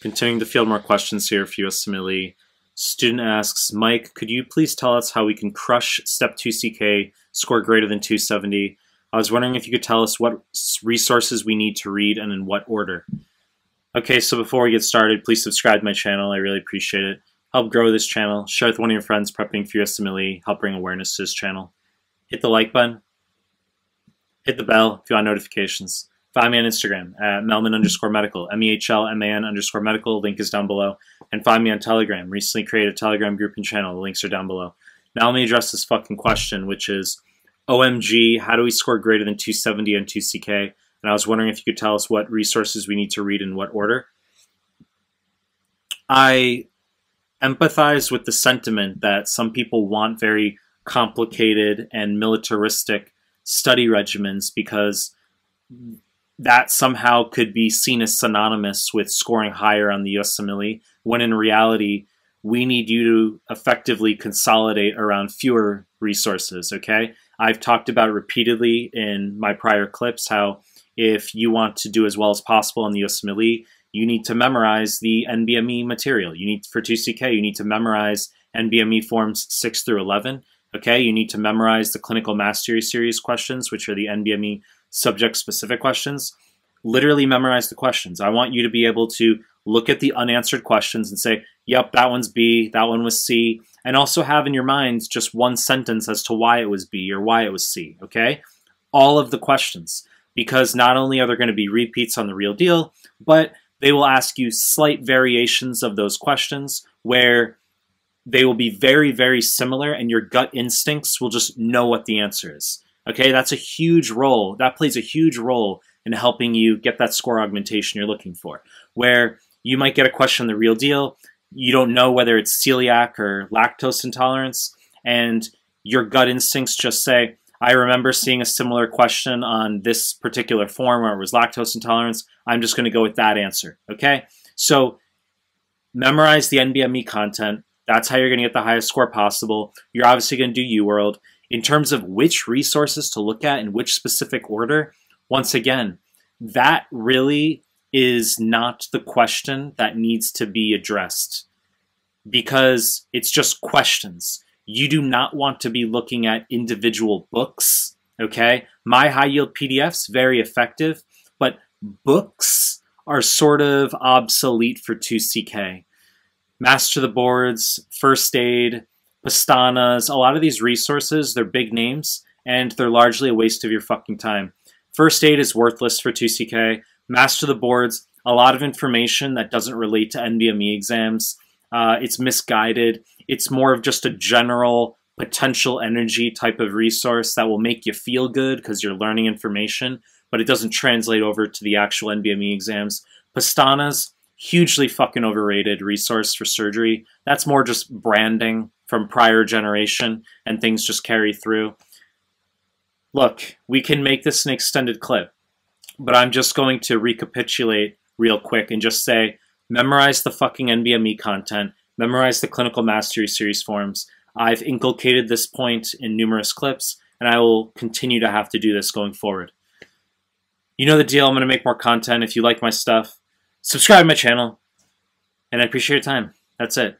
Continuing to field more questions here for USMLE. Student asks, Mike, could you please tell us how we can crush Step 2 CK, score greater than 270? I was wondering if you could tell us what resources we need to read and in what order. Okay, so before we get started, please subscribe to my channel. I really appreciate it. Help grow this channel. Share with one of your friends prepping for USMLE. Help bring awareness to this channel. Hit the like button. Hit the bell if you want notifications. Find me on Instagram at Mehlman_medical, MEHLMAN_medical. Link is down below. And find me on Telegram. Recently created a Telegram group and channel. The links are down below. Now let me address this fucking question, which is, OMG, how do we score greater than 270 on 2CK? And I was wondering if you could tell us what resources we need to read in what order. I empathize with the sentiment that some people want very complicated and militaristic study regimens because that somehow could be seen as synonymous with scoring higher on the USMLE, when in reality, we need you to effectively consolidate around fewer resources, okay? I've talked about repeatedly in my prior clips how if you want to do as well as possible on the USMLE, you need to memorize the NBME material. You need, for 2CK, you need to memorize NBME forms 6 through 11, okay? You need to memorize the Clinical Mastery Series questions, which are the NBME subject-specific questions. Literally memorize the questions. I want you to be able to look at the unanswered questions and say, yep, that one's B, that one was C, and also have in your mind just one sentence as to why it was B or why it was C, okay? All of the questions, because not only are there going to be repeats on the real deal, but they will ask you slight variations of those questions where they will be very, very similar and your gut instincts will just know what the answer is. Okay, that's a huge role. That plays a huge role in helping you get that score augmentation you're looking for. Where you might get a question on the real deal, you don't know whether it's celiac or lactose intolerance, and your gut instincts just say, I remember seeing a similar question on this particular form where it was lactose intolerance. I'm just going to go with that answer, okay? So memorize the NBME content. That's how you're going to get the highest score possible. You're obviously going to do UWorld. In terms of which resources to look at in which specific order, once again, that really is not the question that needs to be addressed because it's just questions. You do not want to be looking at individual books, okay? My high yield PDFs, very effective, but books are sort of obsolete for 2CK. Master the Boards, First Aid, Pastanas, a lot of these resources, they're big names, and they're largely a waste of your fucking time. First Aid is worthless for 2CK. Master the Boards, a lot of information that doesn't relate to NBME exams. It's misguided. It's more of just a general potential energy type of resource that will make you feel good because you're learning information, but it doesn't translate over to the actual NBME exams. Pastanas, hugely fucking overrated resource for surgery. That's more just branding from prior generation, and things just carry through. Look, we can make this an extended clip, but I'm just going to recapitulate real quick and just say, memorize the fucking NBME content, memorize the Clinical Mastery Series forms. I've inculcated this point in numerous clips, and I will continue to have to do this going forward. You know the deal. I'm going to make more content. If you like my stuff, subscribe to my channel, and I appreciate your time. That's it.